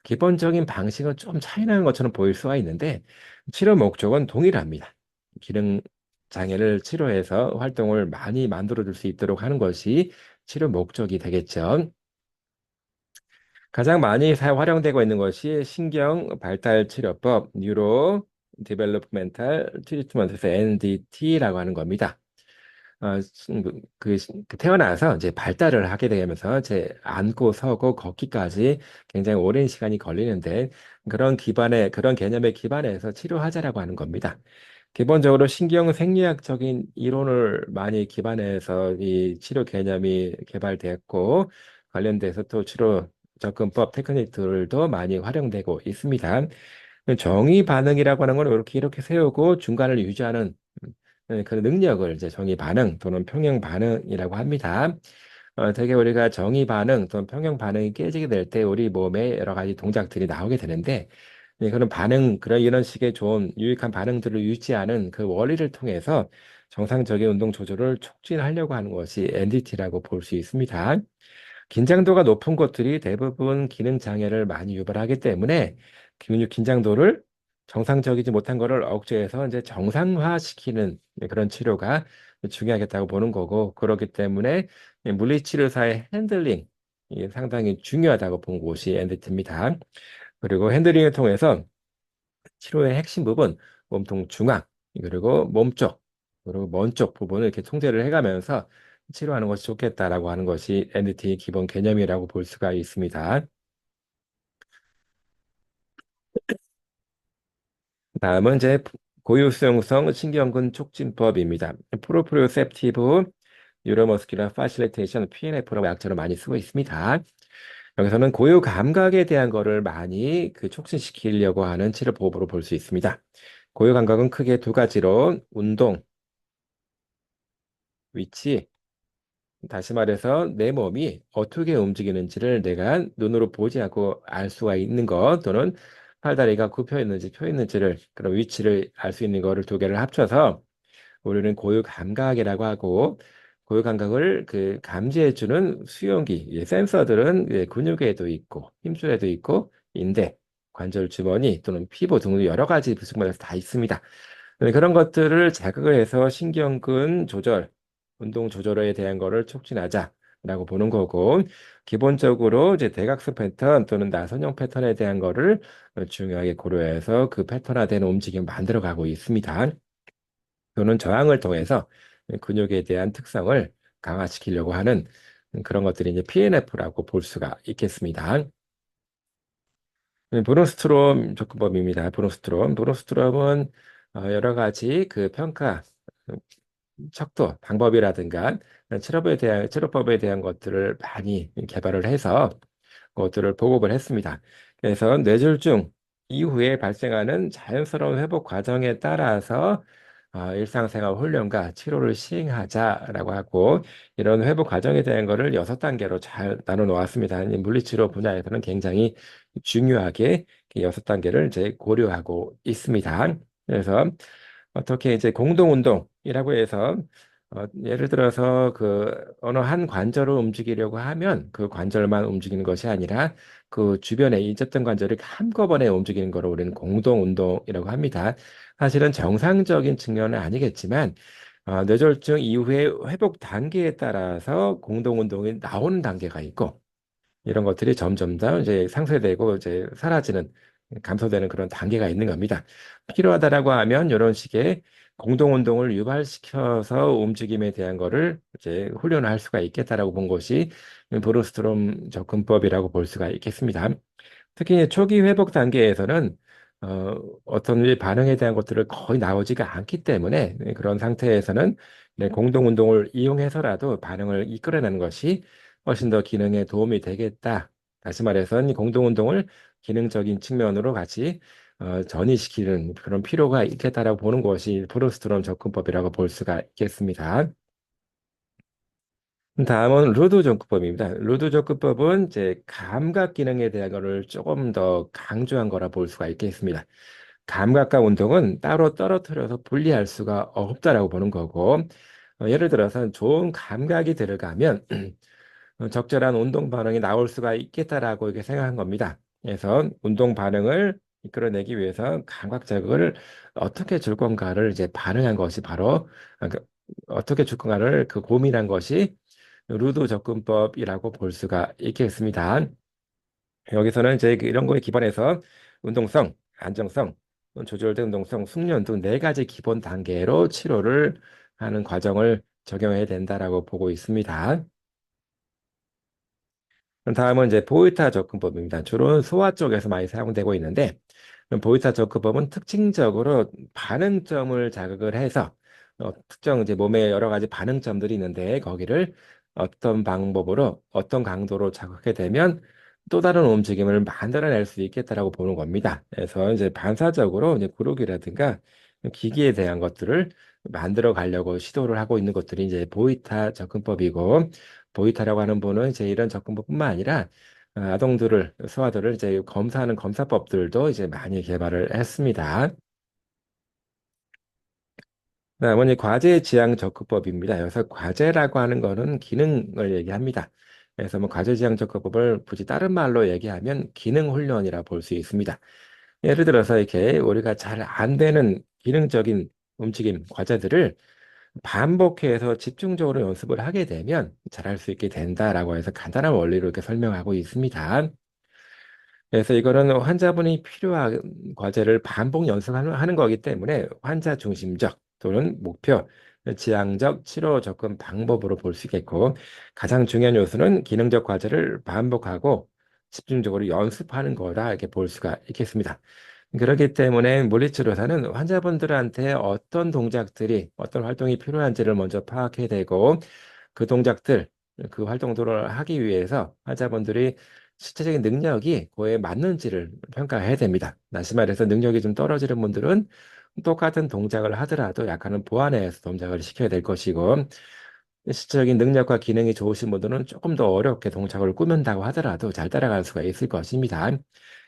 기본적인 방식은 좀 차이나는 것처럼 보일 수가 있는데 치료 목적은 동일합니다. 기능 장애를 치료해서 활동을 많이 만들어줄 수 있도록 하는 것이 치료 목적이 되겠죠. 가장 많이 활용되고 있는 것이 신경 발달 치료법, 뉴로 디벨롭멘탈 트리트먼트에서 NDT라고 하는 겁니다. 그 태어나서 이제 발달을 하게 되면서 이제 앉고 서고 걷기까지 굉장히 오랜 시간이 걸리는데 그런 개념에 기반해서 치료하자라고 하는 겁니다. 기본적으로 신경 생리학적인 이론을 많이 기반해서 이 치료 개념이 개발되었고 관련돼서 또 치료 접근법 테크닉들도 많이 활용되고 있습니다. 정의 반응이라고 하는 건 이렇게 세우고 중간을 유지하는 그 능력을 이제 정의 반응 또는 평형 반응이라고 합니다. 되게 우리가 정의 반응 또는 평형 반응이 깨지게 될 때 우리 몸에 여러 가지 동작들이 나오게 되는데 그런 반응, 그런 이런 식의 좋은 유익한 반응들을 유지하는 그 원리를 통해서 정상적인 운동 조절을 촉진하려고 하는 것이 NDT라고 볼 수 있습니다. 긴장도가 높은 것들이 대부분 기능 장애를 많이 유발하기 때문에 근육 긴장도를 정상적이지 못한 것을 억제해서 이제 정상화시키는 그런 치료가 중요하겠다고 보는 거고, 그렇기 때문에 물리치료사의 핸들링이 상당히 중요하다고 본 곳이 엔드트입니다. 그리고 핸들링을 통해서 치료의 핵심 부분, 몸통 중앙, 그리고 몸쪽, 그리고 먼 쪽 부분을 이렇게 통제를 해가면서 치료하는 것이 좋겠다라고 하는 것이 NDT 기본 개념이라고 볼 수가 있습니다. 다음은 이제 고유수용성 신경근 촉진법입니다. 프로프리오셉티브 뉴로머스큘러 파실리테이션 PNF라고 약자로 많이 쓰고 있습니다. 여기서는 고유 감각에 대한 거를 많이 촉진시키려고 하는 치료법으로 볼 수 있습니다. 고유 감각은 크게 두 가지로 운동, 위치, 다시 말해서 내 몸이 어떻게 움직이는지를 내가 눈으로 보지 않고 알 수가 있는 것, 또는 팔다리가 굽혀 있는지 펴 있는지를, 그런 위치를 알 수 있는 거를 두 개를 합쳐서 우리는 고유 감각이라고 하고, 고유 감각을 감지해주는 수용기, 센서들은 근육에도 있고 힘줄에도 있고 인대, 관절 주머니 또는 피부 등 여러 가지 부속물에서 다 있습니다. 그런 것들을 자극을 해서 신경근 조절, 운동 조절에 대한 거를 촉진하자라고 보는 거고, 기본적으로 이제 대각선 패턴 또는 나선형 패턴에 대한 거를 중요하게 고려해서 그 패턴화된 움직임을 만들어 가고 있습니다. 또는 저항을 통해서 근육에 대한 특성을 강화시키려고 하는 그런 것들이 이제 PNF라고 볼 수가 있겠습니다. 브론스트롬 접근법입니다. 브론스트롬은 여러 가지 평가 척도 방법이라든가 치료법에 대한 것들을 많이 개발을 해서 것들을 보급을 했습니다. 그래서 뇌졸중 이후에 발생하는 자연스러운 회복 과정에 따라서 일상생활 훈련과 치료를 시행하자라고 하고, 이런 회복 과정에 대한 것을 6단계로 잘 나눠 놓았습니다. 이 물리치료 분야에서는 굉장히 중요하게 6단계를 이제 고려하고 있습니다. 그래서 어떻게 이제 공동운동이라고 해서 예를 들어서 어느 한 관절을 움직이려고 하면 그 관절만 움직이는 것이 아니라 그 주변에 있었던 관절을 한꺼번에 움직이는 거를 우리는 공동운동이라고 합니다. 사실은 정상적인 측면은 아니겠지만 뇌졸중 이후에 회복 단계에 따라서 공동운동이 나오는 단계가 있고, 이런 것들이 점점 더 이제 상쇄되고 이제 사라지는, 감소되는 그런 단계가 있는 겁니다. 필요하다라고 하면 이런 식의 공동 운동을 유발시켜서 움직임에 대한 거를 이제 훈련할 수가 있겠다라고 본 것이 브루스트롬 접근법이라고 볼 수가 있겠습니다. 특히 초기 회복 단계에서는 어떤 반응에 대한 것들을 거의 나오지가 않기 때문에, 그런 상태에서는 공동 운동을 이용해서라도 반응을 이끌어내는 것이 훨씬 더 기능에 도움이 되겠다. 다시 말해서 이 공동 운동을 기능적인 측면으로 같이 전이시키는 그런 필요가 있겠다라고 보는 것이 프로스트롬 접근법이라고 볼 수가 있겠습니다. 다음은 루드 접근법입니다. 루드 접근법은 이제 감각 기능에 대한 거를 조금 더 강조한 거라 볼 수가 있겠습니다. 감각과 운동은 따로 떨어뜨려서 분리할 수가 없다라고 보는 거고, 예를 들어서 좋은 감각이 들어가면 적절한 운동 반응이 나올 수가 있겠다라고 이렇게 생각한 겁니다. 그래서 운동 반응을 이끌어내기 위해서 감각 자극을 어떻게 줄 건가를 이제 반응한 것이 바로 어떻게 줄 건가를 고민한 것이 루도 접근법이라고 볼 수가 있겠습니다. 여기서는 이제 이런 거에 기반해서 운동성, 안정성, 조절된 운동성, 숙련 등 네 가지 기본 단계로 치료를 하는 과정을 적용해야 된다라고 보고 있습니다. 다음은 이제 보이타 접근법입니다. 주로 소아 쪽에서 많이 사용되고 있는데, 보이타 접근법은 특징적으로 반응점을 자극을 해서 특정 이제 몸에 여러 가지 반응점들이 있는데, 거기를 어떤 방법으로 어떤 강도로 자극하게 되면 또 다른 움직임을 만들어낼 수 있겠다라고 보는 겁니다. 그래서 이제 반사적으로 이제 구르기라든가 기기에 대한 것들을 만들어 가려고 시도를 하고 있는 것들이 이제 보이타 접근법이고, 보이타라고 하는 분은 이제 이런 접근법뿐만 아니라 아동들을, 소아들을 이제 검사하는 검사법들도 이제 많이 개발을 했습니다. 다음은 이 과제 지향 접근법입니다. 여기서 과제라고 하는 거는 기능을 얘기합니다. 그래서 뭐 과제 지향 접근법을 굳이 다른 말로 얘기하면 기능 훈련이라 볼 수 있습니다. 예를 들어서 이렇게 우리가 잘 안 되는 기능적인 움직임, 과제들을 반복해서 집중적으로 연습을 하게 되면 잘할 수 있게 된다라고 해서 간단한 원리로 이렇게 설명하고 있습니다. 그래서 이거는 환자분이 필요한 과제를 반복 연습하는 거기 때문에 환자 중심적 또는 목표, 지향적 치료 접근 방법으로 볼 수 있겠고, 가장 중요한 요소는 기능적 과제를 반복하고 집중적으로 연습하는 거다 이렇게 볼 수가 있겠습니다. 그렇기 때문에 물리치료사는 환자분들한테 어떤 동작들이 어떤 활동이 필요한지를 먼저 파악해야 되고, 그 동작들, 그 활동들을 하기 위해서 환자분들이 실제적인 능력이 그에 맞는지를 평가해야 됩니다. 다시 말해서 능력이 좀 떨어지는 분들은 똑같은 동작을 하더라도 약간은 보완해서 동작을 시켜야 될 것이고, 실질적인 능력과 기능이 좋으신 분들은 조금 더 어렵게 동작을 꾸민다고 하더라도 잘 따라갈 수가 있을 것입니다.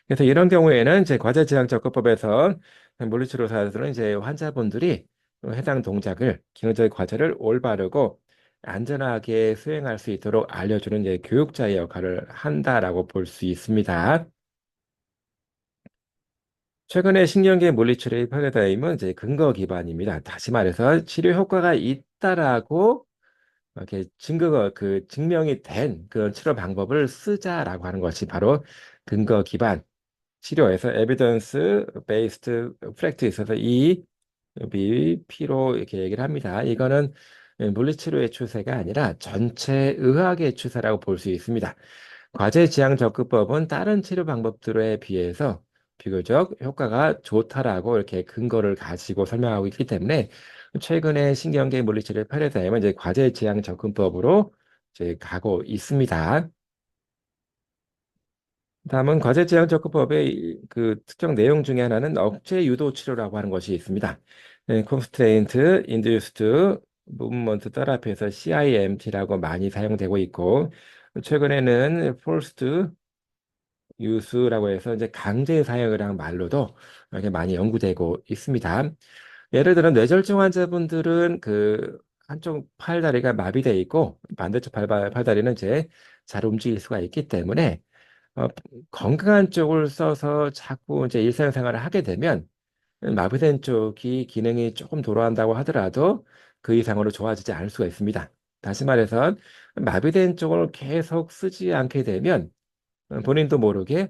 그래서 이런 경우에는 이제 과제 지향 접근법에서 물리치료사들은 이제 환자분들이 해당 동작을 기능적인 과제를 올바르고 안전하게 수행할 수 있도록 알려주는 이제 교육자의 역할을 한다라고 볼 수 있습니다. 최근에 신경계 물리치료의 패러다임은 이제 근거 기반입니다. 다시 말해서 치료 효과가 있다라고 이렇게 증거가 증명이 된 그런 치료 방법을 쓰자라고 하는 것이 바로 근거 기반 치료에서 에비던스 베이스드 프랙티스에서 EBP로 이렇게 얘기를 합니다. 이거는 물리치료의 추세가 아니라 전체 의학의 추세라고 볼 수 있습니다. 과제 지향 접근법은 다른 치료 방법들에 비해서 비교적 효과가 좋다라고 이렇게 근거를 가지고 설명하고 있기 때문에 최근에 신경계 물리치료 패러다임은 이제 과제 지향 접근법으로 이제 가고 있습니다. 다음은 과제지향 접근법의 그 특정 내용 중에 하나는 억제 유도 치료라고 하는 것이 있습니다. Constraint Induced Movement Therapy에서 CIMT라고 많이 사용되고 있고, 최근에는 Forced Use라고 해서 이제 강제 사용이라는 말로도 이렇게 많이 연구되고 있습니다. 예를 들어 뇌졸중 환자분들은 그 한쪽 팔다리가 마비돼 있고 반대쪽 팔다리는 이제 잘 움직일 수가 있기 때문에 어, 건강한 쪽을 써서 자꾸 이제 일상생활을 하게 되면 마비된 쪽이 기능이 조금 돌아간다고 하더라도 그 이상으로 좋아지지 않을 수가 있습니다. 다시 말해서 마비된 쪽을 계속 쓰지 않게 되면 본인도 모르게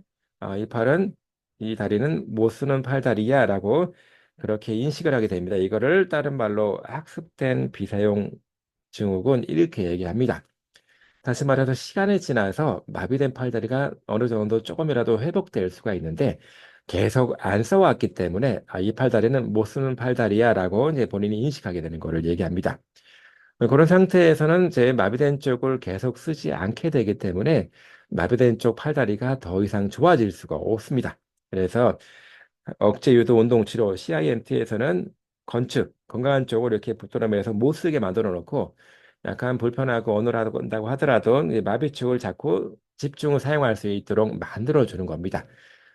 이 팔은 이 다리는 못 쓰는 팔다리야라고 그렇게 인식을 하게 됩니다. 이거를 다른 말로 학습된 비사용 증후군 이렇게 얘기합니다. 다시 말해서 시간이 지나서 마비된 팔다리가 어느 정도 조금이라도 회복될 수가 있는데 계속 안 써왔기 때문에 이 팔다리는 못 쓰는 팔다리야라고 이제 본인이 인식하게 되는 것을 얘기합니다. 그런 상태에서는 제 마비된 쪽을 계속 쓰지 않게 되기 때문에 마비된 쪽 팔다리가 더 이상 좋아질 수가 없습니다. 그래서 억제 유도 운동 치료 CIMT에서는 건축 건강한 쪽을 이렇게 붙들어매서 못 쓰게 만들어 놓고 약간 불편하고 어눌하다고 하더라도 이 마비 쪽을 자꾸 집중을 사용할 수 있도록 만들어 주는 겁니다.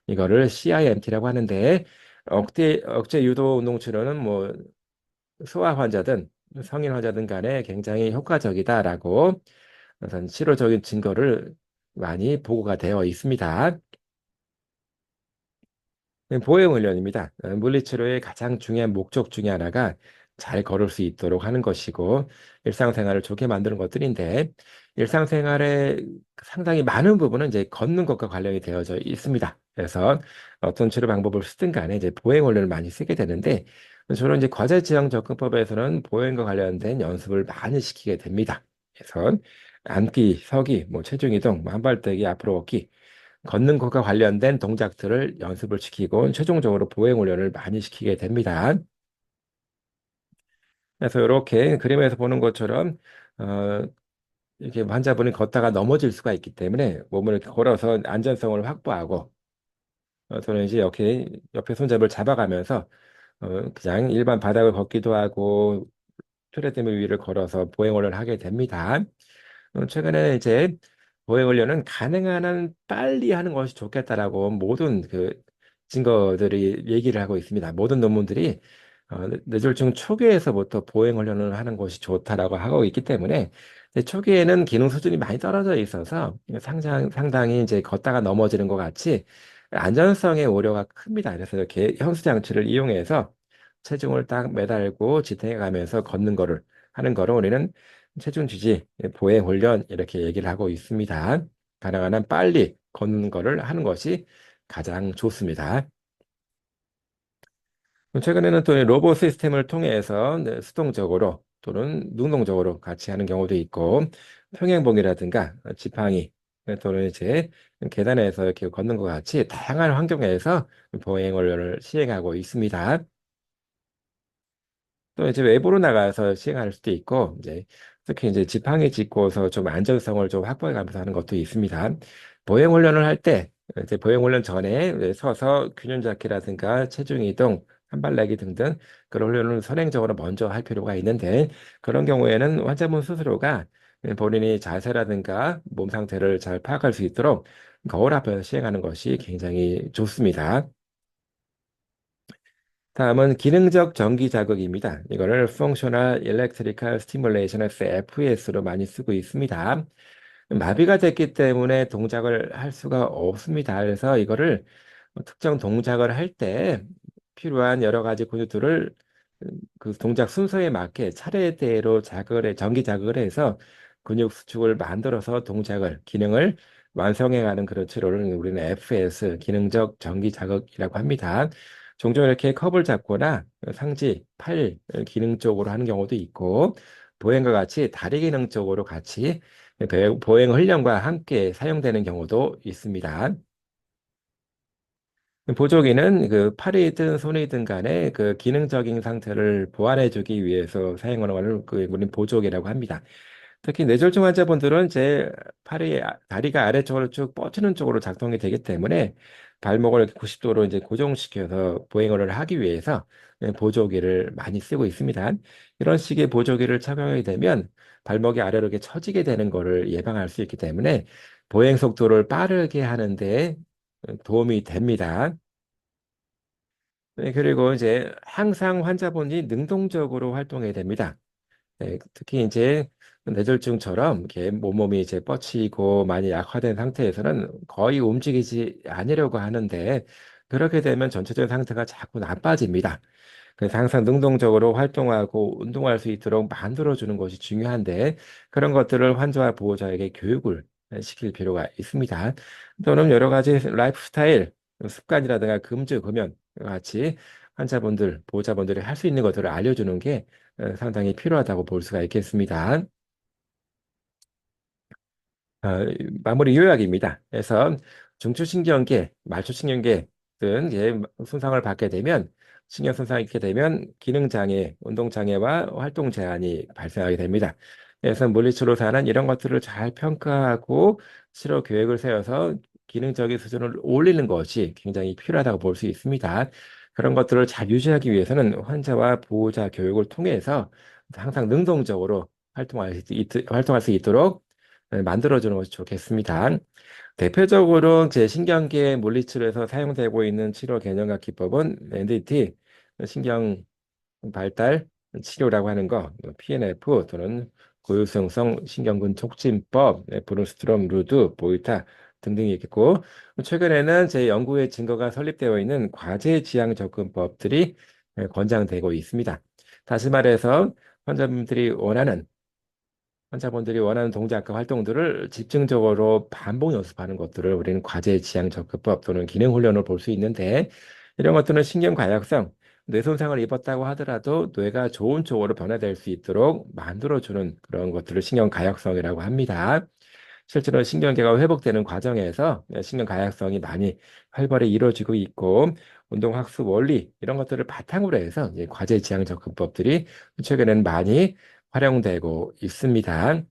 이거를 CIMT라고 하는데 억제 유도 운동 치료는 뭐 소아 환자든 성인 환자든 간에 굉장히 효과적이다라고 우선 실효적인 증거를 많이 보고가 되어 있습니다. 보행 훈련입니다. 물리치료의 가장 중요한 목적 중에 하나가 잘 걸을 수 있도록 하는 것이고 일상생활을 좋게 만드는 것들인데 일상생활의 상당히 많은 부분은 이제 걷는 것과 관련이 되어져 있습니다. 그래서 어떤 치료 방법을 쓰든 간에 이제 보행 훈련을 많이 쓰게 되는데 주로 이제 과제 지향 접근법에서는 보행과 관련된 연습을 많이 시키게 됩니다. 그래서 앉기, 서기, 뭐 체중 이동, 뭐 한발대기, 앞으로 걷기 걷는 것과 관련된 동작들을 연습을 시키고 최종적으로 보행 훈련을 많이 시키게 됩니다. 그래서 이렇게 그림에서 보는 것처럼 어, 이렇게 환자분이 걷다가 넘어질 수가 있기 때문에 몸을 이렇게 걸어서 안전성을 확보하고 또는 이제 이렇게 옆에 손잡이를 잡아가면서 그냥 일반 바닥을 걷기도 하고 트레드밀 위를 걸어서 보행 훈련을 하게 됩니다. 최근에 이제 보행 훈련은 가능한 한 빨리 하는 것이 좋겠다라고 모든 그 증거들이 얘기를 하고 있습니다. 모든 논문들이 뇌졸중 초기에서부터 보행 훈련을 하는 것이 좋다라고 하고 있기 때문에 이제 초기에는 기능 수준이 많이 떨어져 있어서 상당히 이제 걷다가 넘어지는 것 같이 안전성의 우려가 큽니다. 그래서 이렇게 현수 장치를 이용해서 체중을 딱 매달고 지탱해 가면서 걷는 거를 하는 거를 우리는 체중 지지 보행 훈련 이렇게 얘기를 하고 있습니다. 가능한 한 빨리 걷는 거를 하는 것이 가장 좋습니다. 최근에는 또 로봇 시스템을 통해서 네, 수동적으로 또는 능동적으로 같이 하는 경우도 있고 평행봉이라든가 지팡이 또는 이제 계단에서 이렇게 걷는 것 같이 다양한 환경에서 보행을 시행하고 있습니다. 또 이제 외부로 나가서 시행할 수도 있고, 이제 특히 이제 지팡이 짚고서 좀 안전성을 좀 확보해 가면서 하는 것도 있습니다. 보행 훈련을 할 때, 이제 보행 훈련 전에 이제 서서 균형 잡기라든가 체중 이동, 한발 내기 등등 그런 훈련을 선행적으로 먼저 할 필요가 있는데, 그런 경우에는 환자분 스스로가 본인이 자세라든가 몸 상태를 잘 파악할 수 있도록 거울 앞에서 시행하는 것이 굉장히 좋습니다. 다음은 기능적 전기 자극입니다. 이거를 Functional Electrical Stimulation, FES로 많이 쓰고 있습니다. 마비가 됐기 때문에 동작을 할 수가 없습니다. 그래서 이거를 특정 동작을 할 때 필요한 여러 가지 근육들을 그 동작 순서에 맞게 차례대로 전기 자극을 해서 근육 수축을 만들어서 기능을 완성해가는 그런 치료를 우리는 FS, 기능적 전기 자극이라고 합니다. 종종 이렇게 컵을 잡거나 상지, 팔 기능 쪽으로 하는 경우도 있고, 보행과 같이 다리 기능 쪽으로 같이 보행 훈련과 함께 사용되는 경우도 있습니다. 보조기는 그 팔이든 손이든 간에 그 기능적인 상태를 보완해주기 위해서 사용하는 것을 그 우리 보조기라고 합니다. 특히 뇌졸중 환자분들은 제 다리가 아래쪽으로 쭉 뻗치는 쪽으로 작동이 되기 때문에 발목을 이렇게 90도로 이제 고정시켜서 보행을 하기 위해서 보조기를 많이 쓰고 있습니다. 이런 식의 보조기를 착용하게 되면 발목이 아래로 이렇게 처지게 되는 것을 예방할 수 있기 때문에 보행 속도를 빠르게 하는데 도움이 됩니다. 네, 그리고 이제 항상 환자분이 능동적으로 활동해야 됩니다. 네, 특히 이제 뇌졸중처럼 이렇게 몸이 이제 뻗치고 많이 약화된 상태에서는 거의 움직이지 않으려고 하는데 그렇게 되면 전체적인 상태가 자꾸 나빠집니다. 그래서 항상 능동적으로 활동하고 운동할 수 있도록 만들어주는 것이 중요한데 그런 것들을 환자와 보호자에게 교육을 시킬 필요가 있습니다. 또는 여러 가지 라이프 스타일, 습관이라든가 금주, 금연 같이 보호자분들이 할 수 있는 것들을 알려주는 게 상당히 필요하다고 볼 수가 있겠습니다. 어, 마무리 요약입니다. 그래서 중추신경계, 말초신경계 등 손상을 받게 되면 신경 손상이 있게 되면 기능장애, 운동장애와 활동 제한이 발생하게 됩니다. 그래서 물리치료사는 이런 것들을 잘 평가하고 치료 계획을 세워서 기능적인 수준을 올리는 것이 굉장히 필요하다고 볼 수 있습니다. 그런 것들을 잘 유지하기 위해서는 환자와 보호자 교육을 통해서 항상 능동적으로 활동할 수 있도록 만들어주는 것이 좋겠습니다. 대표적으로 제 신경계 물리치료에서 사용되고 있는 치료 개념과 기법은 NDT, 신경 발달 치료라고 하는 거, PNF 또는 고유성성 신경근 촉진법, 브루스트롬, 루드, 보이타 등등이 있겠고, 최근에는 제 연구의 증거가 설립되어 있는 과제 지향 접근법들이 권장되고 있습니다. 다시 말해서 환자분들이 원하는 동작과 활동들을 집중적으로 반복 연습하는 것들을 우리는 과제 지향 접근법 또는 기능 훈련을 볼 수 있는데 이런 것들은 신경 과약성, 뇌 손상을 입었다고 하더라도 뇌가 좋은 쪽으로 변화될 수 있도록 만들어주는 그런 것들을 신경 가역성이라고 합니다. 실제로 신경계가 회복되는 과정에서 신경 가역성이 많이 활발히 이루어지고 있고 운동 학습 원리 이런 것들을 바탕으로 해서 이제 과제 지향 접근법들이 최근에는 많이 활용되고 있습니다.